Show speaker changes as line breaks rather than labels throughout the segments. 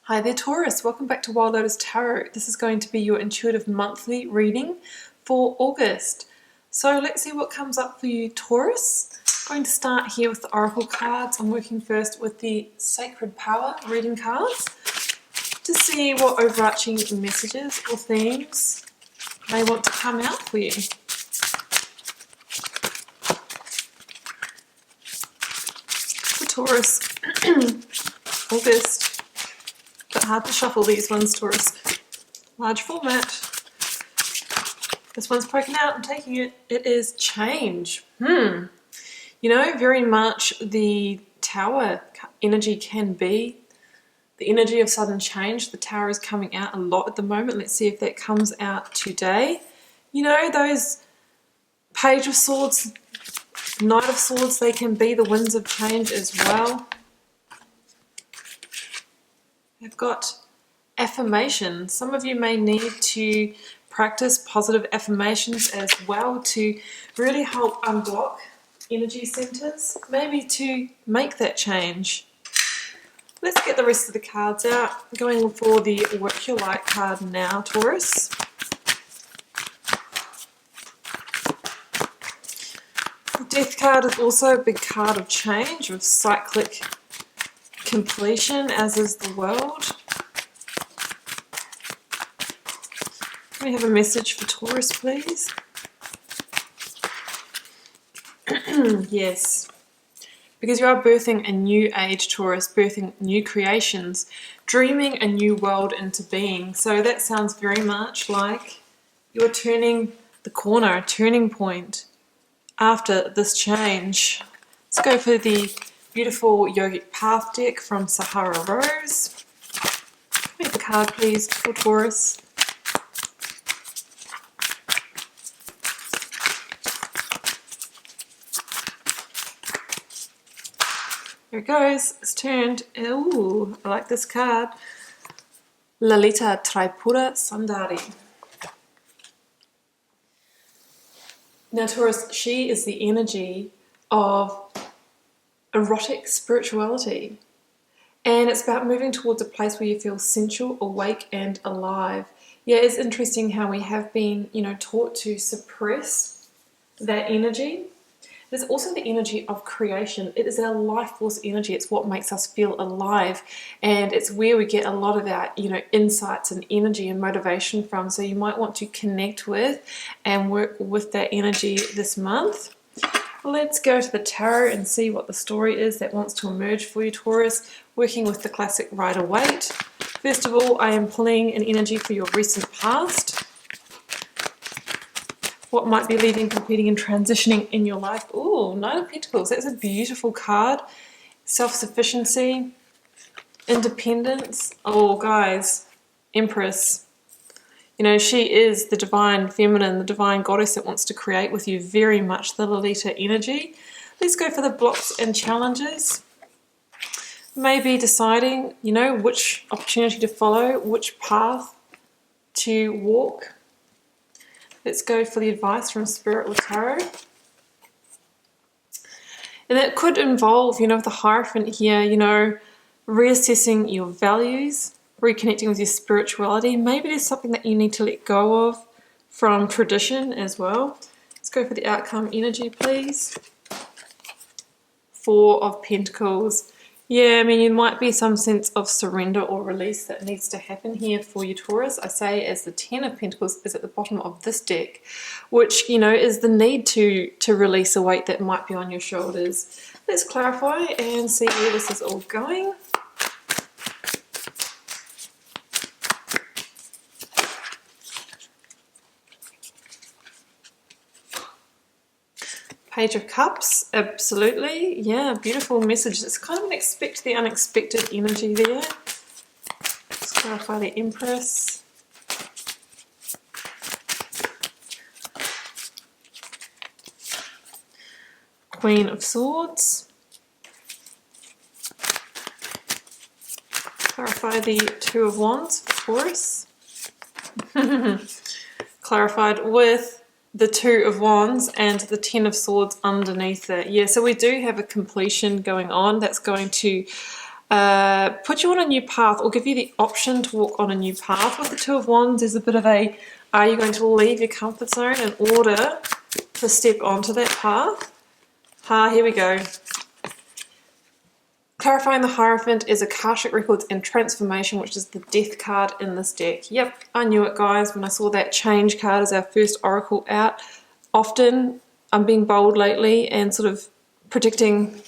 Hi there Taurus, welcome back to Wild Lotus Tarot. This is going to be your intuitive monthly reading for August. So let's see what comes up for you Taurus. I'm going to start here with the Oracle cards. I'm working first with the Sacred Power reading cards to see what overarching messages or themes they want to come out for you. For Taurus, August. But hard to shuffle these ones, Taurus. Large format. This one's poking out, I'm taking it. It is change. You know, very much the Tower energy can be the energy of sudden change. The Tower is coming out a lot at the moment. Let's see if that comes out today. You know, those Page of Swords, Knight of Swords, they can be the winds of change as well. I've got affirmations. Some of you may need to practice positive affirmations as well to really help unblock energy centers, maybe to make that change. Let's get the rest of the cards out. I'm going for the Work Your Light card now, Taurus. The Death card is also a big card of change, of cyclic completion, as is the world. Can we have a message for Taurus, please? Yes. Because you are birthing a new age, Taurus, birthing new creations, dreaming a new world into being. So that sounds very much like you're turning the corner, a turning point after this change. Let's go for the beautiful Yogic Path deck from Sahara Rose. Can we have a card, please, for Taurus? There it goes. It's turned. Ooh, I like this card. Lalita Tripura Sundari. Now, Taurus, she is the energy of erotic spirituality, and it's about moving towards a place where you feel sensual, awake and alive. Yeah, it's interesting how we have been, you know, taught to suppress that energy. There's also the energy of creation. It is our life force energy. It's what makes us feel alive, and it's where we get a lot of our, you know, insights and energy and motivation from. So you might want to connect with and work with that energy this month. Let's go to the tarot and see what the story is that wants to emerge for you, Taurus, working with the classic Rider-Waite. First of all, I am pulling an energy for your recent past. What might be leaving, competing and transitioning in your life? Ooh, Knight of Pentacles. That's a beautiful card. Self-sufficiency, independence. Oh, guys, Empress. You know, she is the divine feminine, the divine goddess that wants to create with you, very much the Lalita energy. Let's go for the blocks and challenges. Maybe deciding, you know, which opportunity to follow, which path to walk. Let's go for the advice from Spirit or Tarot. And that could involve, you know, the Hierophant here, you know, reassessing your values, reconnecting with your spirituality. Maybe there's something that you need to let go of from tradition as well. Let's go for the outcome energy, please. Four of Pentacles. Yeah, I mean, there might be some sense of surrender or release that needs to happen here for you, Taurus. I say as the Ten of Pentacles is at the bottom of this deck, which, you know, is the need to release a weight that might be on your shoulders. Let's clarify and see where this is all going. Page of Cups, absolutely. Yeah, beautiful message. It's kind of an expect the unexpected energy there. Let's clarify the Empress. Queen of Swords. Clarify the Two of Wands for Taurus. Clarified with the Two of Wands and the Ten of Swords underneath it. Yeah, so we do have a completion going on that's going to put you on a new path or give you the option to walk on a new path. With the Two of Wands, there's a bit of a, are you going to leave your comfort zone in order to step onto that path? Here we go. Clarifying the Hierophant is Akashic Records and Transformation, which is the Death card in this deck. Yep, I knew it, guys, when I saw that Change card as our first oracle out. Often, I'm being bold lately and sort of predicting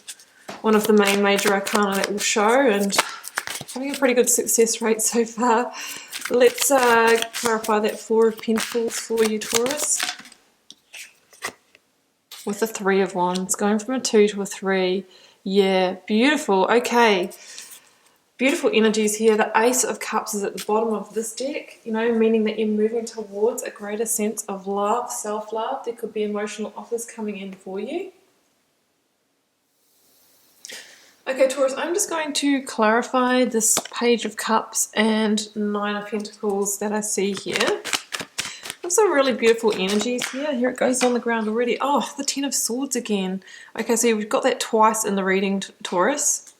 one of the main major arcana that will show, and having a pretty good success rate so far. Let's clarify that Four of Pentacles for you, Taurus. With the Three of Wands, going from a 2 to a 3. Yeah, beautiful. Okay, beautiful energies here. The Ace of Cups is at the bottom of this deck, you know, meaning that you're moving towards a greater sense of love, self-love. There could be emotional offers coming in for you. Okay, Taurus, I'm just going to clarify this Page of Cups and Nine of Pentacles that I see here. There's some really beautiful energies here. Here it goes on the ground already. Oh, the Ten of Swords again. Okay, so we've got that twice in the reading, Taurus.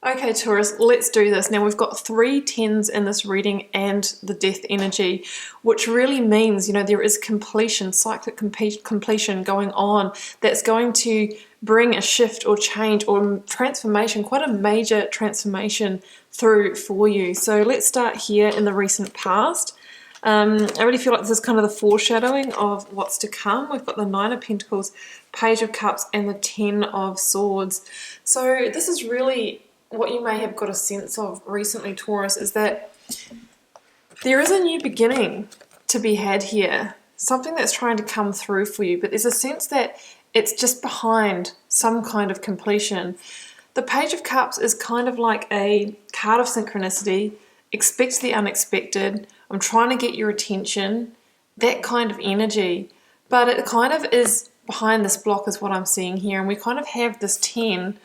Okay, Taurus, let's do this. Now, we've got 3 tens in this reading and the Death energy, which really means, you know, there is completion, cyclic completion going on that's going to bring a shift or change or transformation, quite a major transformation through for you. So let's start here in the recent past. I really feel like this is kind of the foreshadowing of what's to come. We've got the Nine of Pentacles, Page of Cups, and the Ten of Swords. So this is really what you may have got a sense of recently, Taurus, is that there is a new beginning to be had here. Something that's trying to come through for you, but there's a sense that it's just behind some kind of completion. The Page of Cups is kind of like a card of synchronicity. Expect the unexpected. I'm trying to get your attention. That kind of energy. But it kind of is behind this block is what I'm seeing here. And we kind of have this 10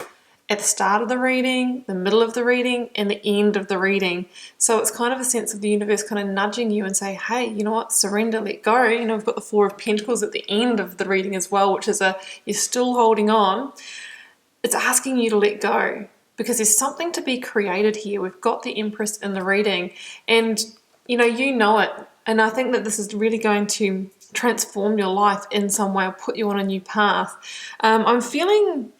at the start of the reading, the middle of the reading, and the end of the reading. So it's kind of a sense of the universe kind of nudging you and say, hey, you know what, surrender, let go. You know, we've got the Four of Pentacles at the end of the reading as well, which is you're still holding on. It's asking you to let go because there's something to be created here. We've got the Empress in the reading and, you know it. And I think that this is really going to transform your life in some way or put you on a new path. I'm feeling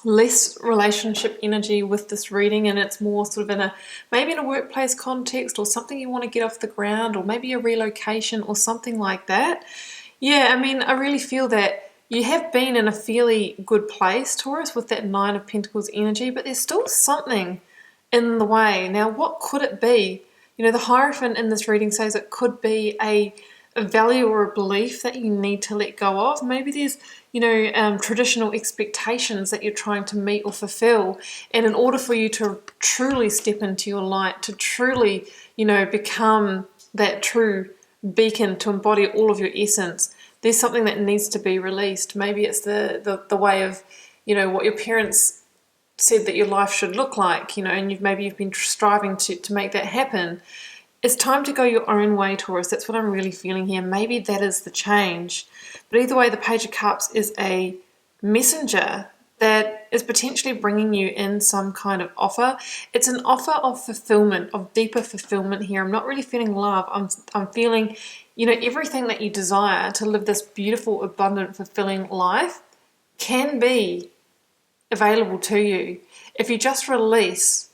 less relationship energy with this reading, and it's more sort of maybe in a workplace context or something you want to get off the ground, or maybe a relocation or something like that. Yeah, I mean, I really feel that you have been in a fairly good place, Taurus, with that Nine of Pentacles energy, but there's still something in the way. Now, what could it be? You know, the Hierophant in this reading says it could be a value or a belief that you need to let go of. Maybe there's, traditional expectations that you're trying to meet or fulfill. And in order for you to truly step into your light, to truly, become that true beacon, to embody all of your essence, there's something that needs to be released. Maybe it's the way of, what your parents said that your life should look like, and you've been striving to make that happen. It's time to go your own way, Taurus. That's what I'm really feeling here. Maybe that is the change. But either way, the Page of Cups is a messenger that is potentially bringing you in some kind of offer. It's an offer of fulfillment, of deeper fulfillment here. I'm not really feeling love. I'm feeling, everything that you desire to live this beautiful, abundant, fulfilling life can be available to you if you just release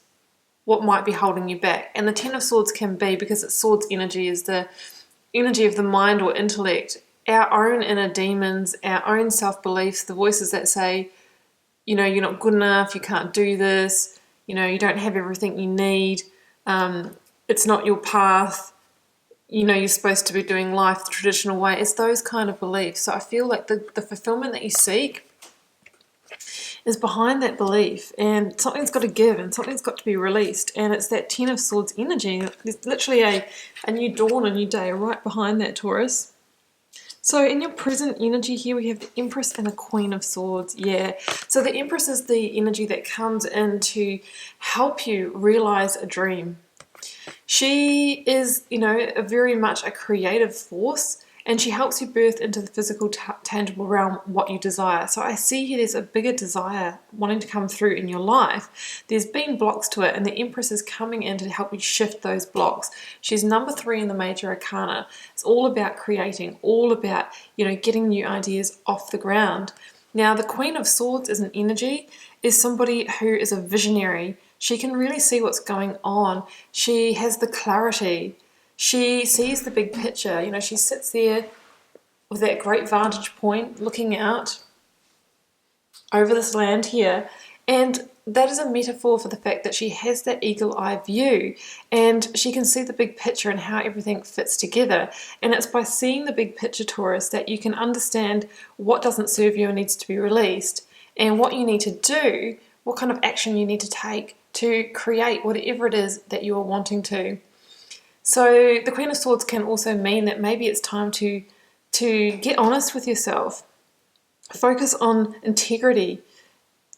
what might be holding you back. And the Ten of Swords can be, because it's swords energy, is the energy of the mind or intellect, our own inner demons, our own self-beliefs, the voices that say, you're not good enough, you can't do this, you don't have everything you need, it's not your path, you're supposed to be doing life the traditional way. It's those kind of beliefs. So I feel like the fulfillment that you seek is behind that belief, and something's got to give and something's got to be released, and it's that Ten of Swords energy. There's literally a new dawn, a new day right behind that, Taurus. So in your present energy here, we have the Empress and the Queen of Swords. Yeah, so the Empress is the energy that comes in to help you realize a dream. She is, very much a creative force, and she helps you birth into the physical, tangible realm what you desire. So I see here there's a bigger desire wanting to come through in your life. There's been blocks to it, and the Empress is coming in to help you shift those blocks. She's number 3 in the Major Arcana. It's all about creating, all about, you know, getting new ideas off the ground. Now, the Queen of Swords as an energy is somebody who is a visionary. She can really see what's going on. She has the clarity. She sees the big picture. You know, she sits there with that great vantage point looking out over this land here. And that is a metaphor for the fact that she has that eagle eye view, and she can see the big picture and how everything fits together. And it's by seeing the big picture, Taurus, that you can understand what doesn't serve you and needs to be released, and what you need to do, what kind of action you need to take to create whatever it is that you are wanting to. So the Queen of Swords can also mean that maybe it's time to get honest with yourself. Focus on integrity.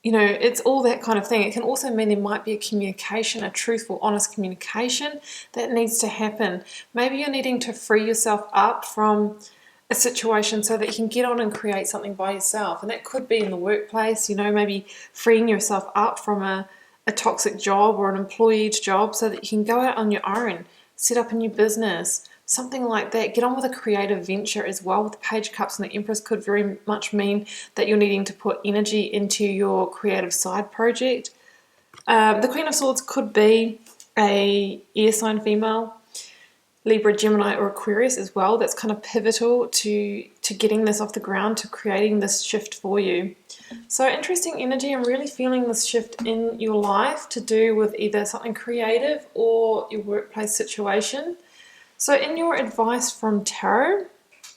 You know, it's all that kind of thing. It can also mean there might be a communication, a truthful, honest communication that needs to happen. Maybe you're needing to free yourself up from a situation so that you can get on and create something by yourself. And that could be in the workplace, you know, maybe freeing yourself up from a toxic job or an employed job so that you can go out on your own, set up a new business, something like that. Get on with a creative venture as well. With the Page of Cups and the Empress could very much mean that you're needing to put energy into your creative side project. The Queen of Swords could be a air sign female, Libra, Gemini, or Aquarius as well. That's kind of pivotal to getting this off the ground, to creating this shift for you. So interesting energy. I'm really feeling this shift in your life to do with either something creative or your workplace situation. So in your advice from tarot,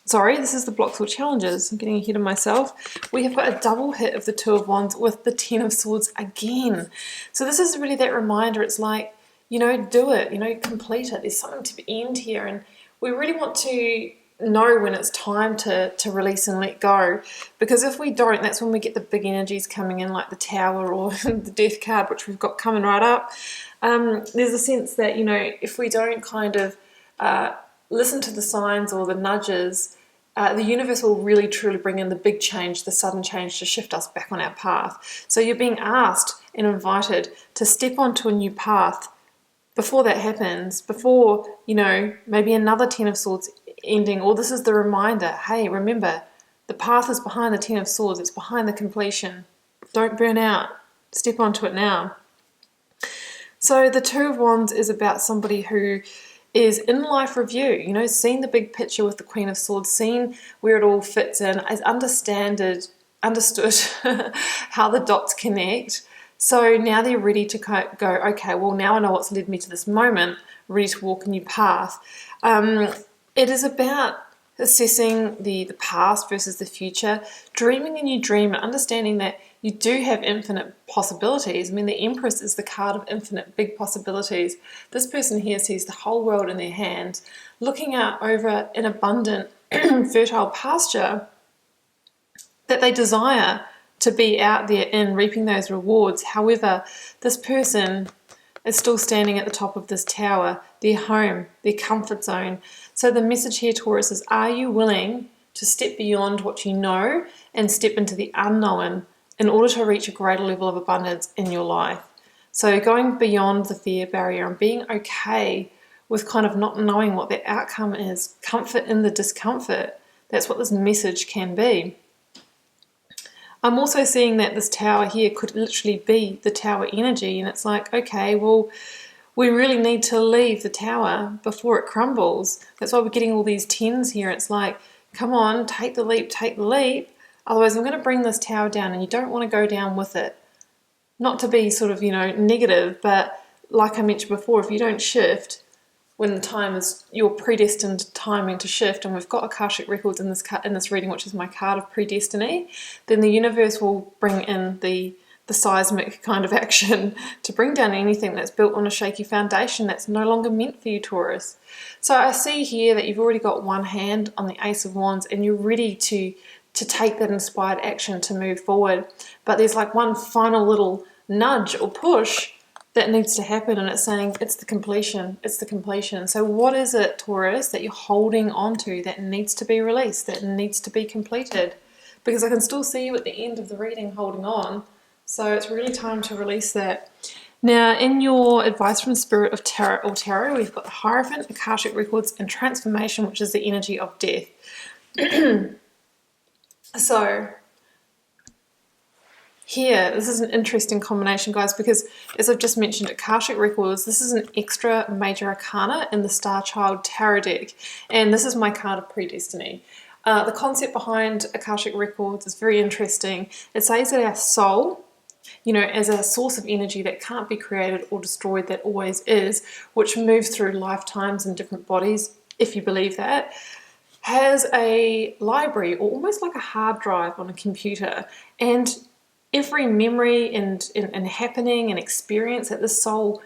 sorry, this is the blocks or challenges. I'm getting ahead of myself. We have got a double hit of the Two of Wands with the Ten of Swords again. So this is really that reminder. It's like, you know, do it, you know, complete it. There's something to end here, and we really want to know when it's time to release and let go, because if we don't, that's when we get the big energies coming in, like the Tower or the Death card, which we've got coming right up. There's a sense that, you know, if we don't kind of listen to the signs or the nudges, the universe will really truly bring in the big change, the sudden change, to shift us back on our path. So you're being asked and invited to step onto a new path before that happens, before, you know, maybe another Ten of Swords ending, or this is the reminder, hey, remember, the path is behind the Ten of Swords, it's behind the completion. Don't burn out. Step onto it now. So the Two of Wands is about somebody who is in life review, you know, seeing the big picture with the Queen of Swords, seeing where it all fits in, has understood how the dots connect. So now they're ready to go, okay, well, now I know what's led me to this moment, ready to walk a new path. It is about assessing the past versus the future, dreaming a new dream, and understanding that you do have infinite possibilities. I mean, the Empress is the card of infinite big possibilities. This person here sees the whole world in their hands, looking out over an abundant, fertile pasture that they desire to be out there in, reaping those rewards. However, this person is still standing at the top of this tower, their home, their comfort zone. So the message here, Taurus, is, are you willing to step beyond what you know and step into the unknown in order to reach a greater level of abundance in your life? So going beyond the fear barrier and being okay with kind of not knowing what the outcome is, comfort in the discomfort. That's what this message can be. I'm also seeing that this tower here could literally be the tower energy, and it's like, okay, well, we really need to leave the tower before it crumbles. That's why we're getting all these tens here. It's like, come on, take the leap, otherwise I'm going to bring this tower down, and you don't want to go down with it. Not to be sort of, you know, negative, but like I mentioned before, if you don't shift when the time is your predestined timing to shift, and we've got Akashic records in this reading, which is my card of predestiny, then the universe will bring in the seismic kind of action to bring down anything that's built on a shaky foundation that's no longer meant for you, Taurus. So I see here that you've already got one hand on the Ace of Wands, and you're ready to take that inspired action to move forward. But there's like one final little nudge or push that needs to happen, and it's saying it's the completion. It's the completion. So what is it, Taurus, that you're holding on to that needs to be released, that needs to be completed? Because I can still see you at the end of the reading holding on. So it's really time to release that. Now, in your advice from Spirit of Tarot, we've got the Hierophant, Akashic Records, and Transformation, which is the energy of death. So here, this is an interesting combination, guys, because as I've just mentioned, Akashic Records, this is an extra major arcana in the Starchild Tarot deck, and this is my card of predestiny. The concept behind Akashic Records is very interesting. It says that our soul, you know, as a source of energy that can't be created or destroyed, that always is, which moves through lifetimes and different bodies, if you believe that, has a library, or almost like a hard drive on a computer, and every memory and happening and experience that the soul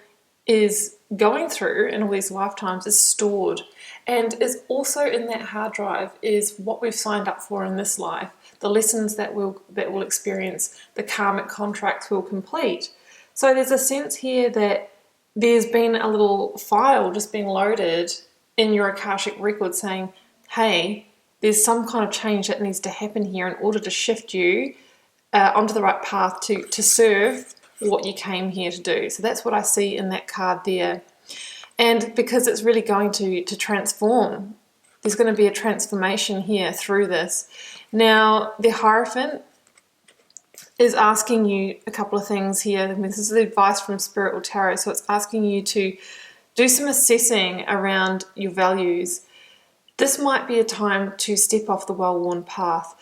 is going through in all these lifetimes is stored, and is also in that hard drive is what we've signed up for in this life, the lessons that we'll experience, the karmic contracts we'll complete. So there's a sense here that there's been a little file just being loaded in your Akashic record saying, hey, there's some kind of change that needs to happen here in order to shift you onto the right path to serve what you came here to do. So that's what I see in that card there. And because it's really going to transform, there's going to be a transformation here through this. Now, the Hierophant is asking you a couple of things here. This is the advice from Spirit or Tarot. So it's asking you to do some assessing around your values. This might be a time to step off the well-worn path.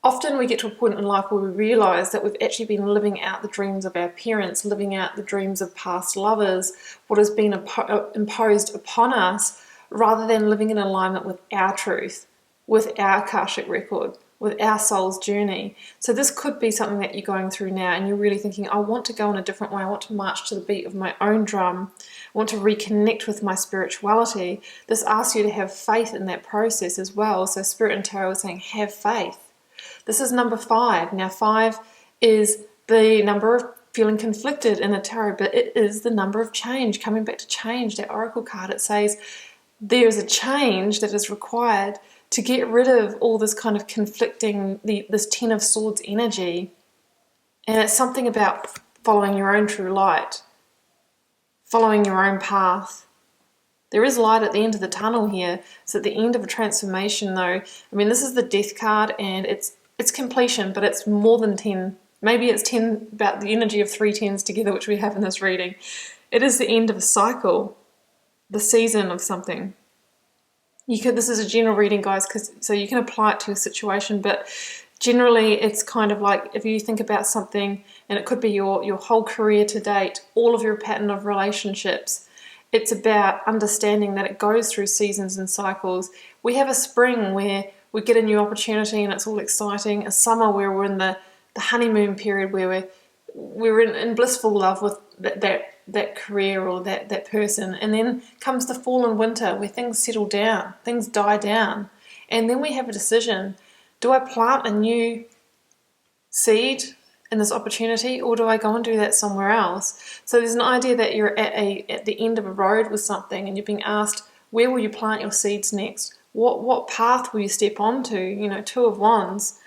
Often we get to a point in life where we realise that we've actually been living out the dreams of our parents, living out the dreams of past lovers, what has been imposed upon us, rather than living in alignment with our truth, with our Akashic record, with our soul's journey. So this could be something that you're going through now, and you're really thinking, I want to go in a different way. I want to march to the beat of my own drum. I want to reconnect with my spirituality. This asks you to have faith in that process as well. So Spirit and Tarot is saying, have faith. This is number 5. Now 5 is the number of feeling conflicted in the tarot, but it is the number of change. Coming back to change, that oracle card, it says there is a change that is required to get rid of all this kind of conflicting, this 10 of Swords energy. And it's something about following your own true light, following your own path. There is light at the end of the tunnel here. It's at the end of a transformation though. I mean, this is the Death card, and it's completion, but it's more than 10. Maybe it's 10, about the energy of 3 tens together, which we have in this reading. It is the end of a cycle, the season of something. This is a general reading, guys, so you can apply it to a situation, but generally it's kind of like if you think about something, and it could be your whole career to date, all of your pattern of relationships. It's about understanding that it goes through seasons and cycles. We have a spring where we get a new opportunity and it's all exciting, a summer where we're in the honeymoon period where we're in blissful love with that career or that person, and then comes the fall and winter where things settle down, things die down, and then we have a decision. Do I plant a new seed in this opportunity, or do I go and do that somewhere else? So there's an idea that you're at the end of a road with something, and you're being asked, where will you plant your seeds next? What path will you step onto? You know, 2 of Wands.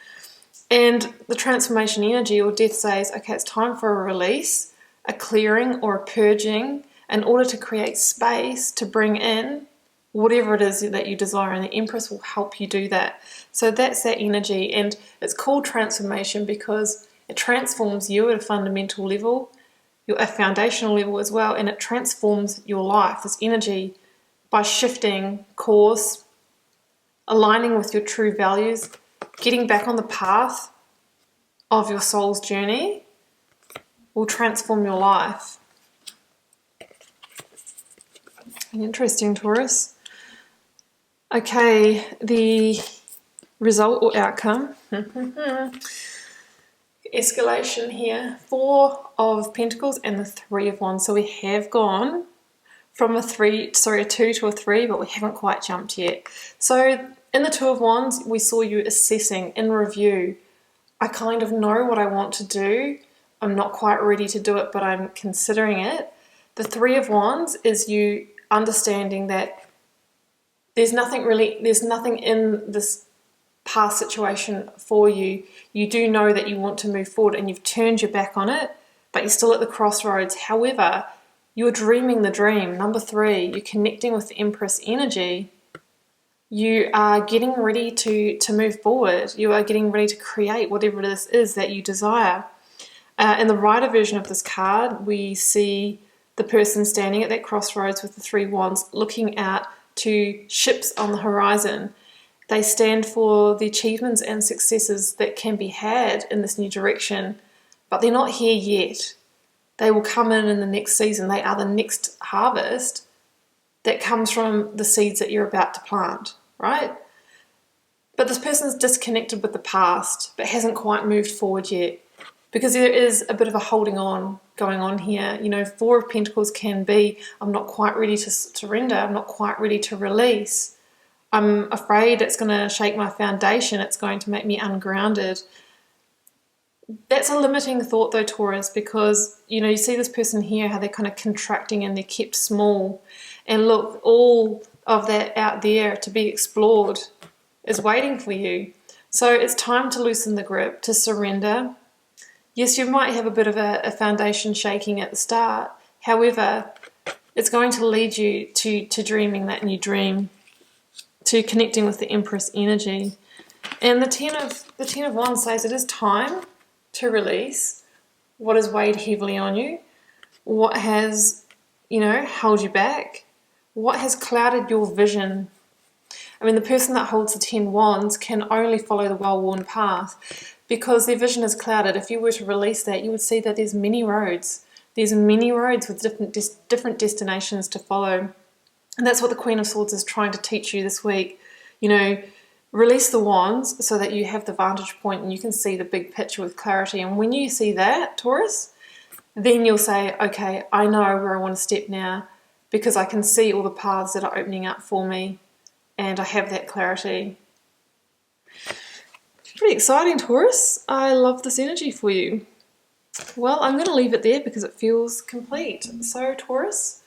And the transformation energy or death says, okay, it's time for a release, a clearing or a purging, in order to create space to bring in whatever it is that you desire, and the Empress will help you do that. So that's that energy, and it's called transformation because it transforms you at a fundamental level, a foundational level as well, and it transforms your life, this energy, by shifting course, aligning with your true values, getting back on the path of your soul's journey will transform your life. Interesting, Taurus. Okay, the result or outcome. Escalation here. 4 of Pentacles and the 3 of Wands. So we have gone from a 2 to a 3, but we haven't quite jumped yet. So in the 2 of Wands, we saw you assessing, in review. I kind of know what I want to do. I'm not quite ready to do it, but I'm considering it. The Three of Wands is you understanding that there's nothing in this past situation for you. You do know that you want to move forward and you've turned your back on it, but you're still at the crossroads. However, you're dreaming the dream. Number 3, you're connecting with the Empress energy. You are getting ready to move forward. You are getting ready to create whatever this is that you desire. In the Rider version of this card, we see the person standing at that crossroads with the 3 wands looking out to ships on the horizon. They stand for the achievements and successes that can be had in this new direction, but they're not here yet. They will come in the next season. They are the next harvest that comes from the seeds that you're about to plant, right? But this person's disconnected with the past, but hasn't quite moved forward yet, because there is a bit of a holding on going on here. You know, 4 of Pentacles can be, I'm not quite ready to surrender. I'm not quite ready to release. I'm afraid it's going to shake my foundation. It's going to make me ungrounded. That's a limiting thought though, Taurus, because, you know, you see this person here, how they're kind of contracting and they're kept small. And look, all of that out there to be explored is waiting for you. So it's time to loosen the grip, to surrender. Yes, you might have a bit of a foundation shaking at the start. However, it's going to lead you to dreaming that new dream, to connecting with the Empress energy. And the Ten of Wands says it is time to release what has weighed heavily on you, what has, you know, held you back, what has clouded your vision. I mean, the person that holds the 10 wands can only follow the well-worn path because their vision is clouded. If you were to release that, you would see that there's many roads. There's many roads with different destinations to follow. And that's what the Queen of Swords is trying to teach you this week. You know, release the wands so that you have the vantage point and you can see the big picture with clarity. And when you see that, Taurus, then you'll say, okay, I know where I want to step now because I can see all the paths that are opening up for me and I have that clarity. Pretty exciting, Taurus. I love this energy for you. Well, I'm going to leave it there because it feels complete. So, Taurus,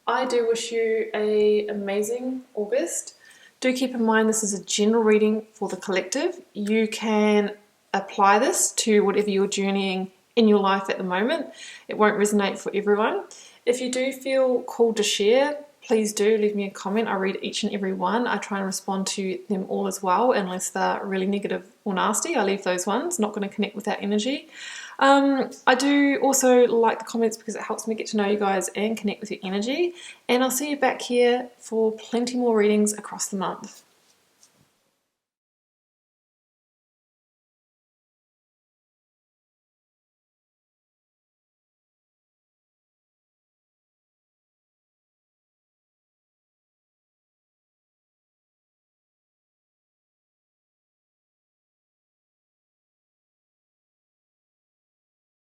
I do wish you an amazing August. Do keep in mind this is a general reading for the collective. You can apply this to whatever you're journeying in your life at the moment. It won't resonate for everyone. If you do feel called to share, please do leave me a comment. I read each and every one. I try and respond to them all as well, unless they're really negative or nasty. I leave those ones, not going to connect with that energy. I do also like the comments because it helps me get to know you guys and connect with your energy. And I'll see you back here for plenty more readings across the month.